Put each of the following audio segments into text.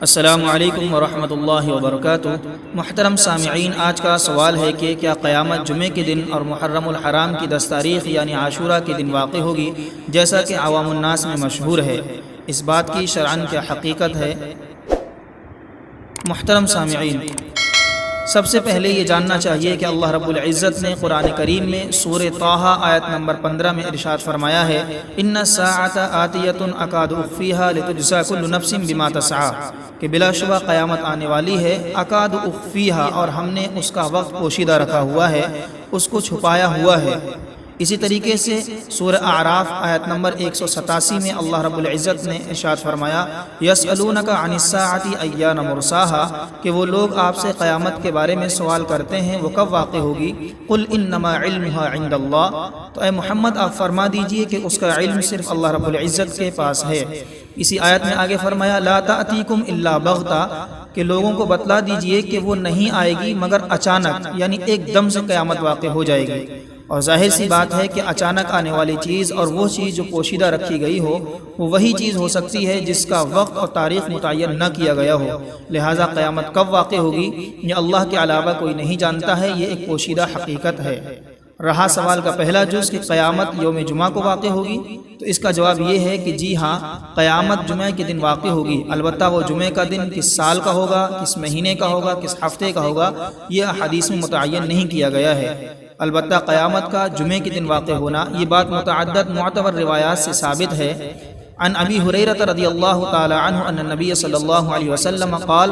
السلام علیکم ورحمۃ اللہ وبرکاتہ۔ محترم سامعین، آج کا سوال ہے کہ کیا قیامت جمعے کے دن اور محرم الحرام کی 10 تاریخ یعنی عاشورہ کے دن واقع ہوگی جیسا کہ عوام الناس میں مشہور ہے؟ اس بات کی شرعاً کیا حقیقت ہے؟ محترم سامعین، سب سے پہلے یہ جاننا چاہیے کہ اللہ رب العزت نے قرآن کریم میں سورہ طٰہٰ آیت نمبر 15 میں ارشاد فرمایا ہے، ان الساعۃ آتیۃ اکاد اخفیھا لتجزی کل نفس بما تسعی، کہ بلا شبہ قیامت آنے والی ہے، اکاد اخفیھا، اور ہم نے اس کا وقت پوشیدہ رکھا ہوا ہے، اس کو چھپایا ہوا ہے۔ اسی طریقے سے سورہ اعراف آیت نمبر 187 میں اللہ رب العزت نے ارشاد فرمایا، یسألونک عن الساعۃ ایان مرساھا، کہ وہ لوگ آپ سے قیامت کے بارے میں سوال کرتے ہیں وہ کب واقع ہوگی، قل انما علمھا عند اللہ، تو اے محمد آپ فرما دیجئے کہ اس کا علم صرف اللہ رب العزت کے پاس ہے۔ اسی آیت میں آگے فرمایا، لا تأتیکم الا بغتہ، کہ لوگوں کو بتلا دیجئے کہ وہ نہیں آئے گی مگر اچانک، یعنی ایک دم سے قیامت واقع ہو جائے گی۔ اور ظاہر سی بات ہے کہ اچانک آنے والی چیز اور وہ چیز جو پوشیدہ رکھی گئی ہو وہ وہی چیز ہو سکتی ہے جس کا وقت اور تاریخ متعین نہ کیا گیا ہو، لہٰذا قیامت کب واقع ہوگی یہ اللہ کے علاوہ کوئی نہیں جانتا ہے، یہ ایک پوشیدہ حقیقت ہے۔ رہا سوال کا پہلا جز کہ قیامت یوم جمعہ کو واقع ہوگی، تو اس کا جواب یہ ہے کہ جی ہاں، قیامت جمعہ کے دن واقع ہوگی، البتہ وہ جمعہ کا دن کس سال کا ہوگا، کس مہینے کا ہوگا، کس ہفتے کا ہوگا، یہ احادیث میں متعین نہیں کیا گیا ہے۔ البتہ قیامت کا جمعے کے دن واقع ہونا یہ بات متعدد معتبر روایات سے ثابت ہے۔ عن ابی ہریرہ رضی اللہ تعالی عنہ ان النبی صلی اللہ علیہ وسلم قال،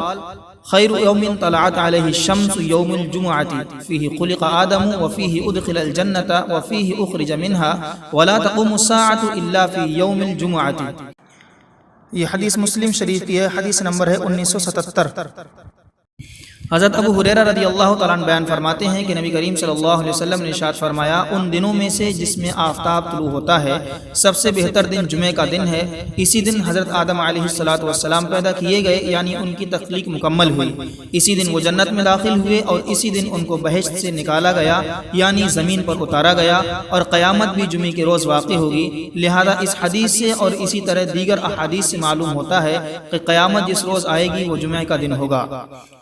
خیر یوم طلعت علیہ الشمس یوم الجمعۃ فیہ خلق آدم وفیہ ادخل الجنۃ وفیہ اخرج منها ولا تقوم الساعۃ الا فی یوم الجمعۃ۔ یہ حدیث مسلم شریف کی ہے، حدیث نمبر ہے 1977۔ حضرت ابو ہریرہ رضی اللہ تعالیٰ عنہ بیان فرماتے ہیں کہ نبی کریم صلی اللہ علیہ وسلم نے ارشاد فرمایا، ان دنوں میں سے جس میں آفتاب طلوع ہوتا ہے سب سے بہتر دن جمعہ کا دن ہے۔ اسی دن حضرت آدم علیہ السلام پیدا کیے گئے، یعنی ان کی تخلیق مکمل ہوئی۔ اسی دن وہ جنت میں داخل ہوئے اور اسی دن ان کو بہشت سے نکالا گیا، یعنی زمین پر اتارا گیا، اور قیامت بھی جمعے کے روز واقع ہوگی۔ لہذا اس حدیث سے اور اسی طرح دیگر احادیث سے معلوم ہوتا ہے کہ قیامت جس روز آئے گی وہ جمعہ کا دن ہوگا۔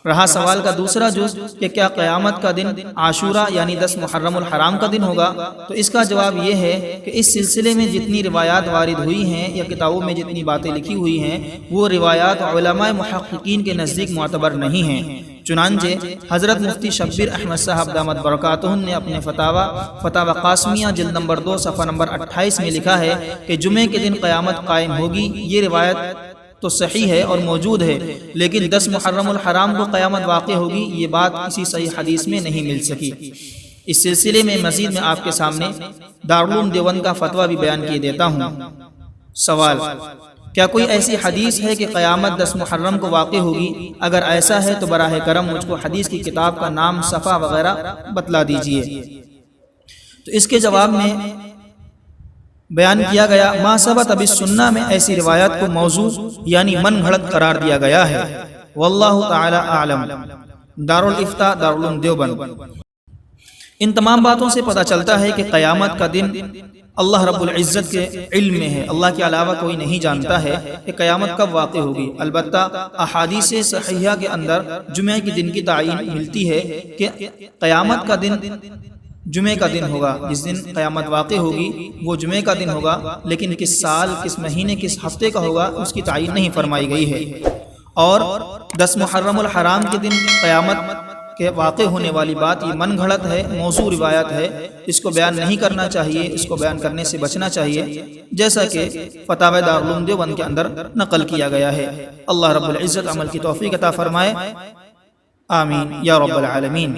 رہا سوال کا دوسرا جز کہ کیا قیامت کا دن عاشورہ یعنی 10 محرم الحرام کا دن ہوگا، تو اس کا جواب یہ ہے کہ اس سلسلے میں جتنی روایات وارد ہوئی ہیں یا کتابوں میں جتنی باتیں لکھی ہوئی ہیں وہ روایات علماء محققین کے نزدیک معتبر نہیں ہیں۔ چنانچہ حضرت مفتی شبیر احمد صاحب دامت برکاتہ نے اپنے فتاوی قاسمیہ جلد نمبر 2 صفحہ نمبر 28 میں لکھا ہے کہ جمعے کے دن قیامت قائم ہوگی۔ یہ روایت تو صحیح ہے اور موجود ہے، لیکن 10 محرم الحرام کو قیامت واقع ہوگی یہ بات کسی صحیح حدیث میں نہیں مل سکی۔ اس سلسلے میں مزید میں آپ کے سامنے دارالعلوم دیوبند کا فتویٰ بھی بیان کیے دیتا ہوں۔ سوال، کیا کوئی ایسی حدیث ہے کہ قیامت 10 محرم کو واقع ہوگی؟ اگر ایسا ہے تو براہ کرم مجھ کو حدیث کی کتاب کا نام، صفحہ وغیرہ بتلا دیجئے۔ تو اس کے جواب میں بیان کیا گیا، ما ثبت بالسنہ میں ایسی روایات کو موضوع یعنی من گھڑت قرار دیا گیا ہے۔ واللہ تعالی اعلم۔ دارالافتاء دارالعلوم دیوبند۔ ان تمام باتوں سے پتہ چلتا ہے کہ قیامت کا دن اللہ رب العزت کے علم میں ہے، اللہ کے علاوہ کوئی نہیں جانتا ہے کہ قیامت کب واقع ہوگی۔ البتہ احادیث صحیحہ کے اندر جمعہ کے دن کی تعین ملتی ہے کہ قیامت کا دن جمعے کا دن ہوگا، جس دن قیامت واقع ہوگی وہ جمعے کا دن ہوگا، لیکن کس سال، کس مہینے، کس ہفتے کا ہوگا اس کی تعین نہیں فرمائی گئی ہے۔ اور 10 محرم الحرام کے دن قیامت کے واقع ہونے والی بات یہ من گھڑت ہے، موضوع روایت ہے، اس کو بیان نہیں کرنا چاہیے، اس کو بیان کرنے سے بچنا چاہیے، جیسا کہ فتاوی دارالعلوم دیوبند کے اندر نقل کیا گیا ہے۔ اللہ رب العزت عمل کی توفیق عطا فرمائے، آمین یا رب العالمین۔